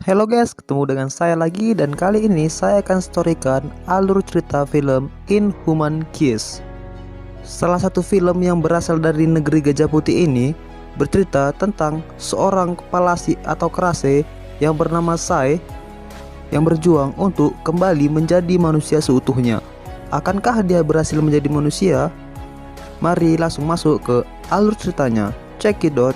Hello guys, ketemu dengan saya lagi dan kali ini saya akan storykan alur cerita film Inhuman Kiss. Salah satu film yang berasal dari negeri Gajah Putih ini bercerita tentang seorang kepala atau kerase yang bernama Sai yang berjuang untuk kembali menjadi manusia seutuhnya. Akankah dia berhasil menjadi manusia? Mari langsung masuk ke alur ceritanya. Check it out.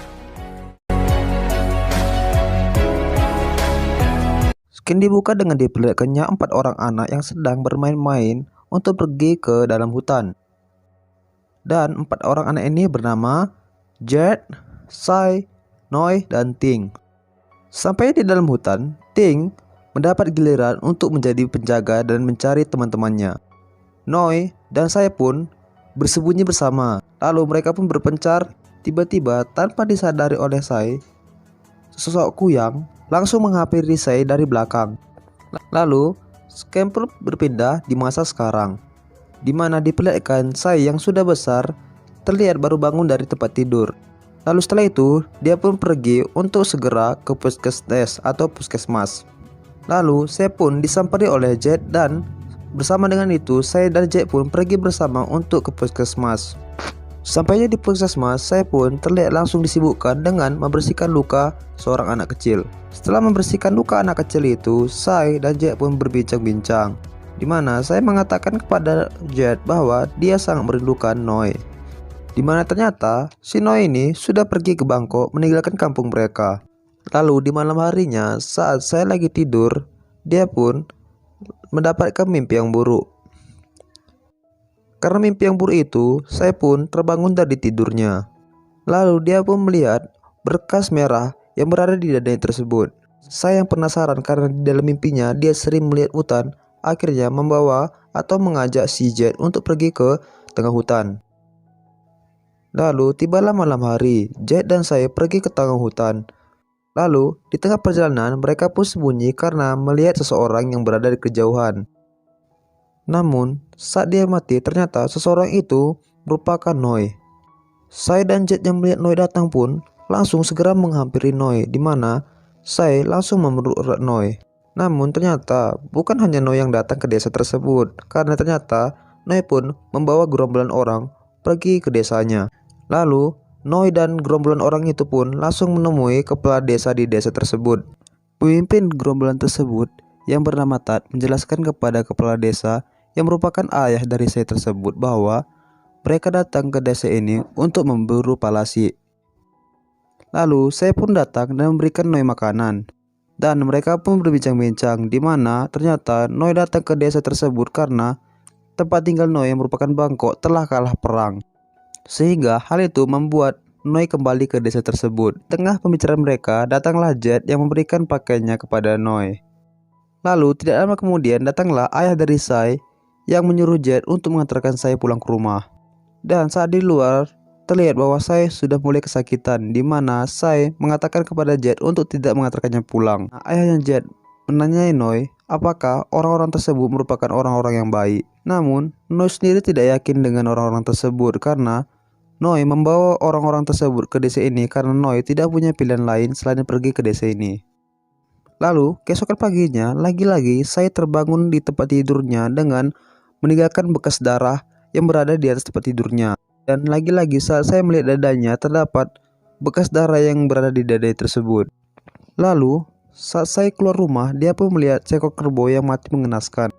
Skin dibuka dengan diperlihatkannya 4 orang anak yang sedang bermain-main untuk pergi ke dalam hutan. Dan 4 orang anak ini bernama Jet, Sai, Noi, dan Ting. Sampai di dalam hutan, Ting mendapat giliran untuk menjadi penjaga dan mencari teman-temannya. Noi dan Sai pun bersembunyi bersama. Lalu mereka pun berpencar. Tiba-tiba tanpa disadari oleh Sai, sesosok kuyang langsung menghampiri Sai dari belakang. Lalu scene pun berpindah di masa sekarang, di mana diperlihatkan Sai yang sudah besar terlihat baru bangun dari tempat tidur. Lalu setelah itu dia pun pergi untuk segera ke puskesmas atau puskesmas. Lalu Sai pun disampaikan oleh Jet dan bersama dengan itu Sai dan Jet pun pergi bersama untuk ke puskesmas. Sampainya di puskesmas, Sai pun terlihat langsung disibukkan dengan membersihkan luka seorang anak kecil. Setelah membersihkan luka anak kecil itu, Sai dan Jet pun berbincang-bincang, di mana Sai mengatakan kepada Jet bahwa dia sangat merindukan Noi. Di mana ternyata si Noi ini sudah pergi ke Bangkok meninggalkan kampung mereka. Lalu di malam harinya saat Sai lagi tidur, dia pun mendapatkan mimpi yang buruk. Karena mimpi yang buruk itu, Sai pun terbangun dari tidurnya. Lalu dia pun melihat berkas merah yang berada di dadanya tersebut. Sai yang penasaran karena di dalam mimpinya dia sering melihat hutan, akhirnya membawa atau mengajak si Jet untuk pergi ke tengah hutan. Lalu tibalah malam hari, Jet dan Sai pergi ke tengah hutan. Lalu di tengah perjalanan mereka pun sembunyi karena melihat seseorang yang berada di kejauhan. Namun saat dia mati ternyata seseorang itu merupakan Noi. Sai dan Jet yang melihat Noi datang pun langsung segera menghampiri Noi, di mana Sai langsung memeluk erat Noi. Namun ternyata bukan hanya Noi yang datang ke desa tersebut, karena ternyata Noi pun membawa gerombolan orang pergi ke desanya. Lalu Noi dan gerombolan orang itu pun langsung menemui kepala desa di desa tersebut. Pemimpin gerombolan tersebut yang bernama Tat menjelaskan kepada kepala desa yang merupakan ayah dari Sai tersebut bahwa mereka datang ke desa ini untuk memburu palasi. Lalu Sai pun datang dan memberikan Noi makanan. Dan mereka pun berbincang-bincang, di mana ternyata Noi datang ke desa tersebut karena tempat tinggal Noi yang merupakan Bangkok telah kalah perang. Sehingga hal itu membuat Noi kembali ke desa tersebut. Tengah pembicaraan mereka, datanglah Jet yang memberikan pakaiannya kepada Noi. Lalu tidak lama kemudian datanglah ayah dari Sai yang menyuruh Jet untuk mengantarkan Sai pulang ke rumah. Dan saat di luar terlihat bahwa Sai sudah mulai kesakitan, di mana Sai mengatakan kepada Jet untuk tidak mengantarkannya pulang. Ayahnya Jet menanyai Noi apakah orang-orang tersebut merupakan orang-orang yang baik. Namun Noi sendiri tidak yakin dengan orang-orang tersebut karena Noi membawa orang-orang tersebut ke desa ini karena Noi tidak punya pilihan lain selain pergi ke desa ini. Lalu keesokan paginya lagi-lagi Sai terbangun di tempat tidurnya dengan meninggalkan bekas darah yang berada di atas tempat tidurnya. Dan lagi-lagi saat saya melihat dadanya terdapat bekas darah yang berada di dadanya tersebut. Lalu saat saya keluar rumah dia pun melihat seekor kerbau yang mati mengenaskan.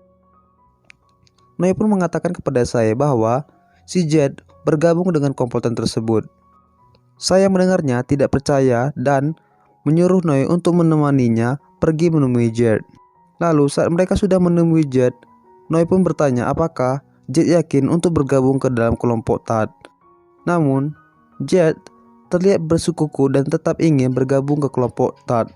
Noi pun mengatakan kepada saya bahwa si Jet bergabung dengan komplotan tersebut. Saya mendengarnya tidak percaya dan menyuruh Noi untuk menemaninya pergi menemui Jet. Lalu saat mereka sudah menemui Jet, Noi pun bertanya apakah Jet yakin untuk bergabung ke dalam kelompok Tat. Namun Jet terlihat bersikukuh dan tetap ingin bergabung ke kelompok Tat.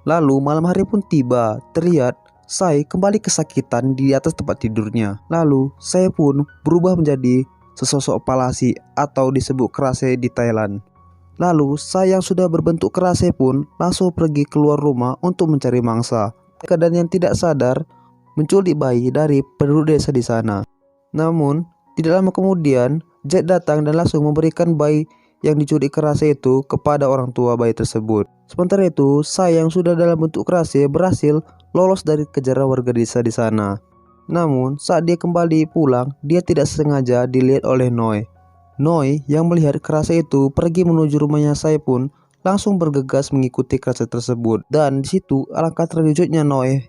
Lalu malam hari pun tiba, terlihat Sai kembali kesakitan di atas tempat tidurnya. Lalu Sai pun berubah menjadi sesosok palasi atau disebut kerase di Thailand. Lalu Sai yang sudah berbentuk kerase pun langsung pergi keluar rumah untuk mencari mangsa. Keadaan yang tidak sadar menculik bayi dari penduduk desa di sana. Namun tidak lama kemudian Jet datang dan langsung memberikan bayi yang dicuri kerase itu kepada orang tua bayi tersebut. Sementara itu, Sai yang sudah dalam bentuk kerase berhasil lolos dari kejaran warga desa di sana. Namun, saat dia kembali pulang, dia tidak sengaja dilihat oleh Noi. Noi yang melihat kerase itu pergi menuju rumahnya Sai pun langsung bergegas mengikuti kerase tersebut. Dan di situ alangkah terkejutnya Noi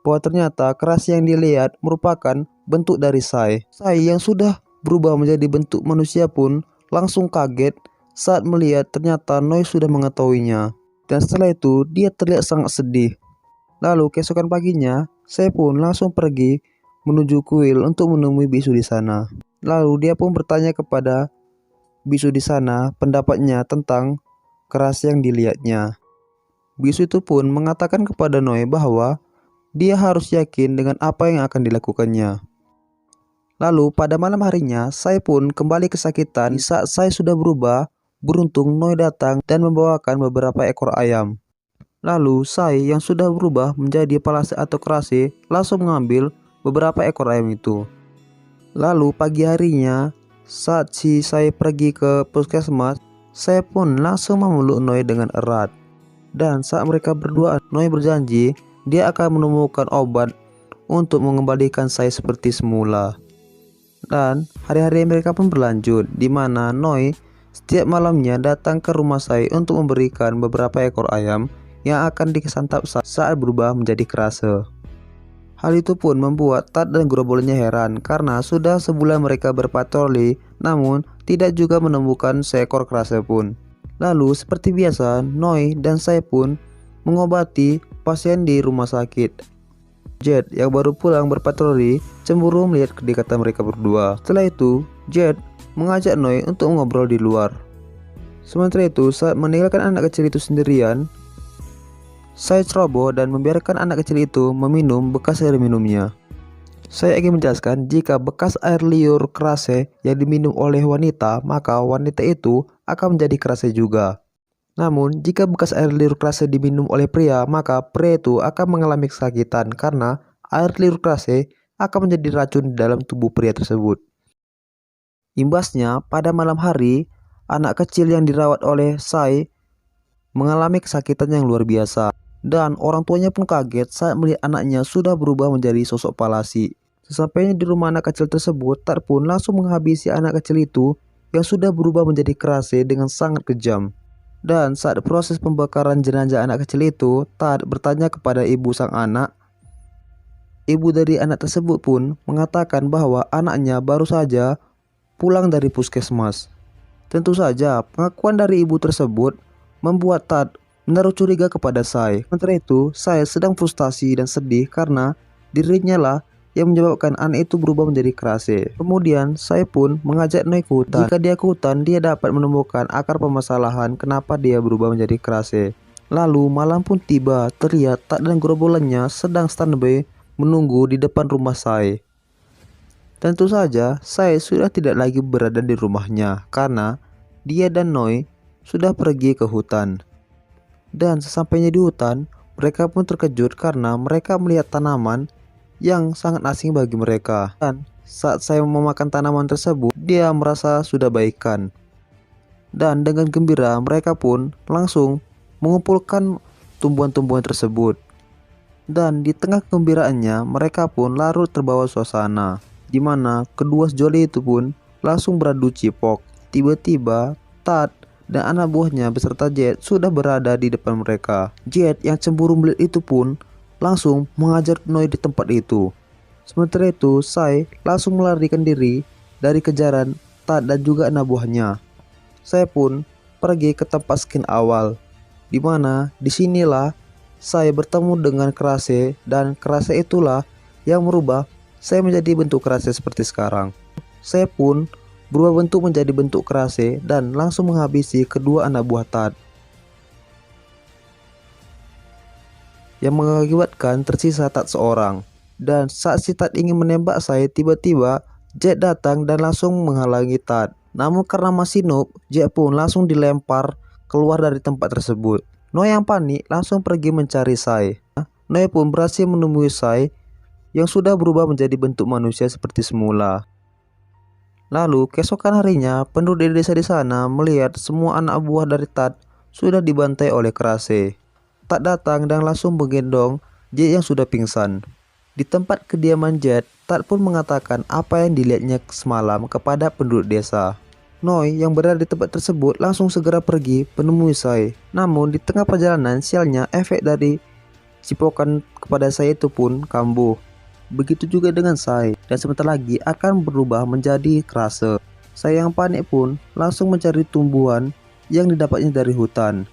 bahwa ternyata kerase yang dilihat merupakan bentuk dari Sai. Sai yang sudah berubah menjadi bentuk manusia pun langsung kaget saat melihat ternyata Noi sudah mengetahuinya. Dan setelah itu dia terlihat sangat sedih. Lalu keesokan paginya, Sai pun langsung pergi menuju kuil untuk menemui bisu di sana. Lalu dia pun bertanya kepada bisu di sana pendapatnya tentang kerase yang dilihatnya. Bisu itu pun mengatakan kepada Noi bahwa dia harus yakin dengan apa yang akan dilakukannya. Lalu pada malam harinya, Sai pun kembali kesakitan. Saat Sai sudah berubah, beruntung Noi datang dan membawakan beberapa ekor ayam. Lalu Sai yang sudah berubah menjadi palase atau kerase langsung mengambil beberapa ekor ayam itu. Lalu pagi harinya saat si Sai pergi ke puskesmas, Sai pun langsung memeluk Noi dengan erat. Dan saat mereka berdua, Noi berjanji dia akan menemukan obat untuk mengembalikan Sai seperti semula. Dan hari-hari mereka pun berlanjut, di mana Noi setiap malamnya datang ke rumah Sai untuk memberikan beberapa ekor ayam yang akan disantap saat berubah menjadi kerase. Hal itu pun membuat Tad dan gerombolannya heran karena sudah sebulan mereka berpatroli namun tidak juga menemukan seekor kerase pun. Lalu seperti biasa, Noi dan Sai pun mengobati pasien di rumah sakit. Jet yang baru pulang berpatroli cemburu melihat kedekatan mereka berdua. Setelah itu, Jet mengajak Noi untuk ngobrol di luar. Sementara itu, saat meninggalkan anak kecil itu sendirian, Sai ceroboh dan membiarkan anak kecil itu meminum bekas air minumnya. Saya ingin menjelaskan jika bekas air liur kerase yang diminum oleh wanita, maka wanita itu akan menjadi kerase juga. Namun, jika bekas air liur kerase diminum oleh pria, maka pria itu akan mengalami kesakitan karena air liur kerase akan menjadi racun di dalam tubuh pria tersebut. Imbasnya, pada malam hari, anak kecil yang dirawat oleh Sai mengalami kesakitan yang luar biasa. Dan orang tuanya pun kaget saat melihat anaknya sudah berubah menjadi sosok palasi. Sesampainya di rumah anak kecil tersebut, Tad pun langsung menghabisi anak kecil itu yang sudah berubah menjadi kerase dengan sangat kejam. Dan saat proses pembakaran jenazah anak kecil itu, Tad bertanya kepada ibu sang anak. Ibu dari anak tersebut pun mengatakan bahwa anaknya baru saja pulang dari puskesmas. Tentu saja pengakuan dari ibu tersebut membuat Tad menaruh curiga kepada Sai. Sementara itu, Sai sedang frustasi dan sedih karena dirinya lah yang menyebabkan anak itu berubah menjadi kerase. Kemudian, Sai pun mengajak Noi ke hutan. Jika dia ke hutan, dia dapat menemukan akar permasalahan kenapa dia berubah menjadi kerase. Lalu, malam pun tiba, terlihat Tad dan gerombolannya sedang standby menunggu di depan rumah Sai. Tentu saja, Sai sudah tidak lagi berada di rumahnya karena dia dan Noi sudah pergi ke hutan. Dan sesampainya di hutan, mereka pun terkejut karena mereka melihat tanaman yang sangat asing bagi mereka. Dan saat saya memakan tanaman tersebut, dia merasa sudah baikan. Dan dengan gembira, mereka pun langsung mengumpulkan tumbuhan-tumbuhan tersebut. Dan di tengah kegembiraannya, mereka pun larut terbawa suasana, di mana kedua sejoli itu pun langsung beradu cipok. Tiba-tiba, Tad dan anak buahnya beserta Jet sudah berada di depan mereka. Jet yang cemburu melihat itu pun langsung mengajar Noi di tempat itu. Sementara itu, Sai langsung melarikan diri dari kejaran Tad dan juga anak buahnya. Sai pun pergi ke tempat skin awal, di mana disinilah Sai bertemu dengan kerase dan kerase itulah yang merubah Sai menjadi bentuk kerase seperti sekarang. Sai pun berubah bentuk menjadi bentuk kerase dan langsung menghabisi kedua anak buah Tad, yang mengakibatkan tersisa Tad seorang. Dan saat si Tad ingin menembak Sai, tiba-tiba Jet datang dan langsung menghalangi Tad. Namun karena masih noob, Jet pun langsung dilempar keluar dari tempat tersebut. Noi yang panik langsung pergi mencari Sai. Noi pun berhasil menemui Sai yang sudah berubah menjadi bentuk manusia seperti semula. Lalu keesokan harinya penduduk desa di sana melihat semua anak buah dari Tad sudah dibantai oleh Krase. Tad datang dan langsung menggendong Jet yang sudah pingsan. Di tempat kediaman Jet, Tad pun mengatakan apa yang dilihatnya semalam kepada penduduk desa. Noi yang berada di tempat tersebut langsung segera pergi menemui Sai. Namun di tengah perjalanan sialnya efek dari cipokan kepada Sai itu pun kambuh. Begitu juga dengan Sai, dan sebentar lagi akan berubah menjadi Krase. Sai yang panik pun langsung mencari tumbuhan yang didapatnya dari hutan.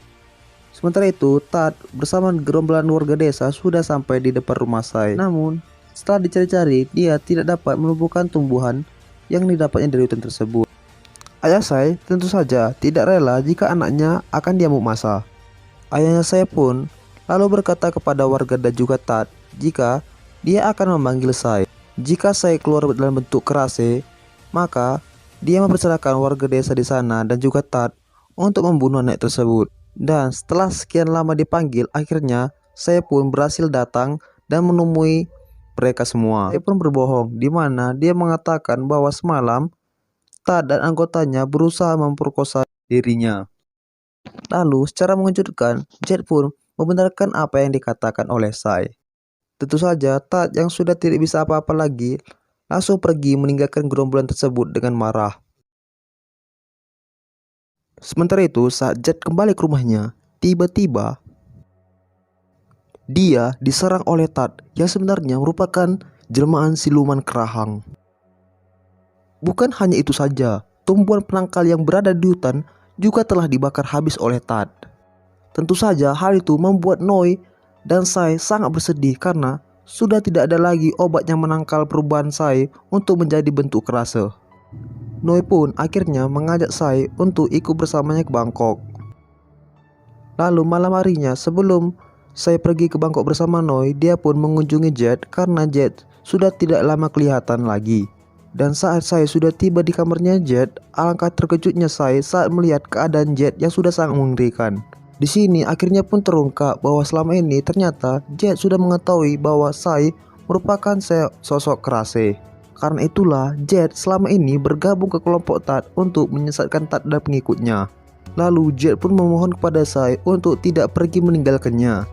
Sementara itu, Tad bersama gerombolan warga desa sudah sampai di depan rumah Sai. Namun, setelah dicari-cari, dia tidak dapat menemukan tumbuhan yang didapatnya dari hutan tersebut. Ayah Sai tentu saja tidak rela jika anaknya akan diamuk masa. Ayahnya Sai pun lalu berkata kepada warga dan juga Tad jika dia akan memanggil Sai. Jika Sai keluar dalam bentuk Krase, maka dia mempersilahkan warga desa di sana dan juga Tad untuk membunuh anak tersebut. Dan setelah sekian lama dipanggil, akhirnya saya pun berhasil datang dan menemui mereka semua. Saya pun berbohong, di mana dia mengatakan bahwa semalam Tad dan anggotanya berusaha memperkosa dirinya. Lalu secara mengejutkan, Jet pun membenarkan apa yang dikatakan oleh Sai. Tentu saja Tad yang sudah tidak bisa apa-apa lagi langsung pergi meninggalkan gerombolan tersebut dengan marah. Sementara itu, saat Jet kembali ke rumahnya, tiba-tiba dia diserang oleh Tad yang sebenarnya merupakan jelmaan siluman kerahang. Bukan hanya itu saja, tumbuhan penangkal yang berada di hutan juga telah dibakar habis oleh Tad. Tentu saja hal itu membuat Noi dan Sai sangat bersedih karena sudah tidak ada lagi obat yang menangkal perubahan Sai untuk menjadi bentuk Krase. Noi pun akhirnya mengajak Sai untuk ikut bersamanya ke Bangkok. Lalu malam harinya sebelum Sai pergi ke Bangkok bersama Noi, dia pun mengunjungi Jet karena Jet sudah tidak lama kelihatan lagi. Dan saat Sai sudah tiba di kamarnya Jet, alangkah terkejutnya Sai saat melihat keadaan Jet yang sudah sangat mengerikan. Di sini akhirnya pun terungkap bahwa selama ini ternyata Jet sudah mengetahui bahwa Sai merupakan sosok Krase. Karena itulah Jet selama ini bergabung ke kelompok Tad untuk menyesatkan Tad dan pengikutnya. Lalu Jet pun memohon kepada Sai untuk tidak pergi meninggalkannya.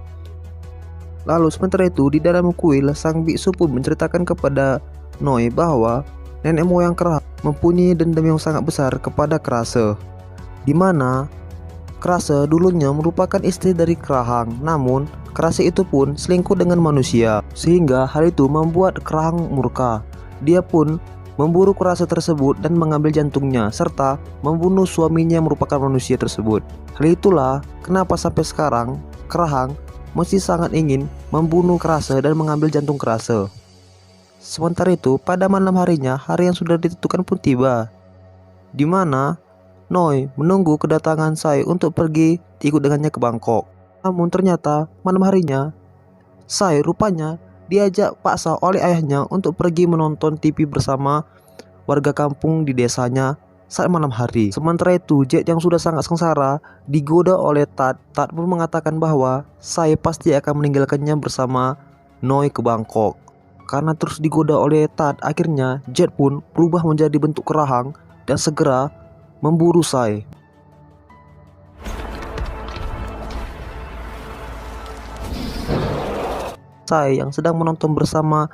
Lalu sementara itu di dalam kuil, sang biksu pun menceritakan kepada Noi bahwa nenek moyang Kerahang mempunyai dendam yang sangat besar kepada Krase, di mana Krase dulunya merupakan istri dari Kerahang. Namun Krase itu pun selingkuh dengan manusia, sehingga hal itu membuat Kerahang murka. Dia pun memburu Krase tersebut dan mengambil jantungnya serta membunuh suaminya yang merupakan manusia tersebut. Hal itulah kenapa sampai sekarang Kerahang masih sangat ingin membunuh Krase dan mengambil jantung Krase. Sementara itu pada malam harinya, hari yang sudah ditentukan pun tiba, di mana Noi menunggu kedatangan Sai untuk pergi ikut dengannya ke Bangkok. Namun ternyata malam harinya Sai rupanya diajak paksa oleh ayahnya untuk pergi menonton TV bersama warga kampung di desanya saat malam hari. Sementara itu Jet yang sudah sangat sengsara digoda oleh Tad. Tad pun mengatakan bahwa Sai pasti akan meninggalkannya bersama Noi ke Bangkok. Karena terus digoda oleh Tad, akhirnya Jet pun berubah menjadi bentuk kerahang dan segera memburu Sai. Sai yang sedang menonton bersama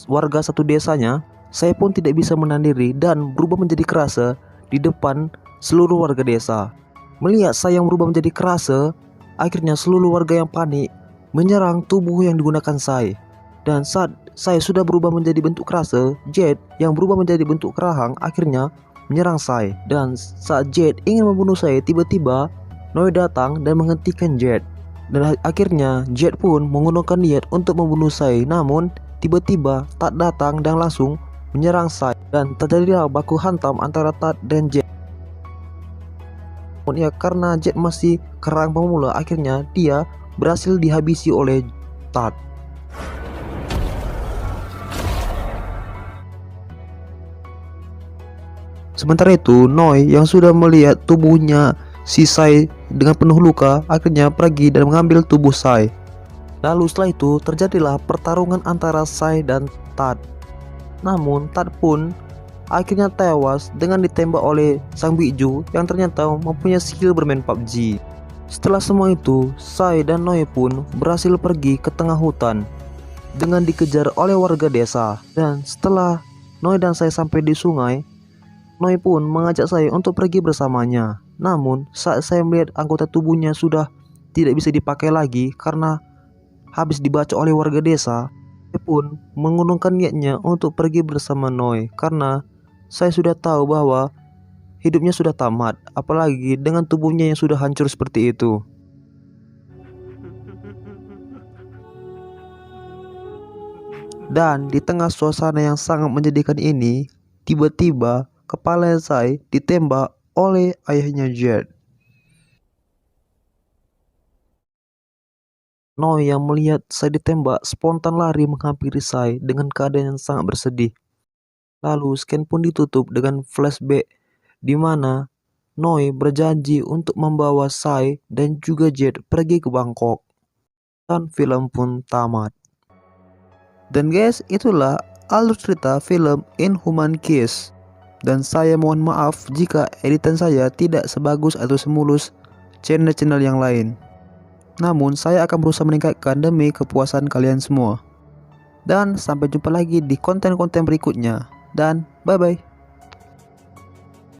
warga satu desanya, Sai pun tidak bisa menahan diri dan berubah menjadi Krase di depan seluruh warga desa. Melihat Sai yang berubah menjadi Krase, akhirnya seluruh warga yang panik menyerang tubuh yang digunakan Sai. Dan saat Sai sudah berubah menjadi bentuk Krase, Jet yang berubah menjadi bentuk kerahang akhirnya menyerang Sai. Dan saat Jet ingin membunuh Sai, tiba-tiba Noi datang dan menghentikan Jet. Dan akhirnya Jet pun menggunakan niat untuk membunuh Sai. Namun tiba-tiba Tad datang dan langsung menyerang Sai, dan terjadilah baku hantam antara Tad dan Jet. Ya, karena Jet masih kerang pemula, akhirnya dia berhasil dihabisi oleh Tad. Sementara itu Noi yang sudah melihat tubuhnya si Sai dengan penuh luka akhirnya pergi dan mengambil tubuh Sai. Lalu setelah itu terjadilah pertarungan antara Sai dan Tad. Namun Tad pun akhirnya tewas dengan ditembak oleh sang bikju yang ternyata mempunyai skill bermain PUBG. Setelah semua itu, Sai dan Noi pun berhasil pergi ke tengah hutan dengan dikejar oleh warga desa. Dan setelah Noi dan Sai sampai di sungai, Noi pun mengajak saya untuk pergi bersamanya. Namun saat saya melihat anggota tubuhnya sudah tidak bisa dipakai lagi karena habis dibaca oleh warga desa, saya pun mengurungkan niatnya untuk pergi bersama Noi karena saya sudah tahu bahwa hidupnya sudah tamat, apalagi dengan tubuhnya yang sudah hancur seperti itu. Dan di tengah suasana yang sangat menyedihkan ini, tiba-tiba kepala saya ditembak oleh ayahnya Jet. Noi yang melihat saya ditembak spontan lari menghampiri saya dengan keadaan yang sangat bersedih. Lalu scan pun ditutup dengan flashback di mana Noi berjanji untuk membawa Sai dan juga Jet pergi ke Bangkok. Dan film pun tamat. Dan guys, itulah alur cerita film Inhuman Kiss. Dan saya mohon maaf jika editan saya tidak sebagus atau semulus channel-channel yang lain. Namun saya akan berusaha meningkatkan demi kepuasan kalian semua. Dan sampai jumpa lagi di konten-konten berikutnya. Dan bye-bye.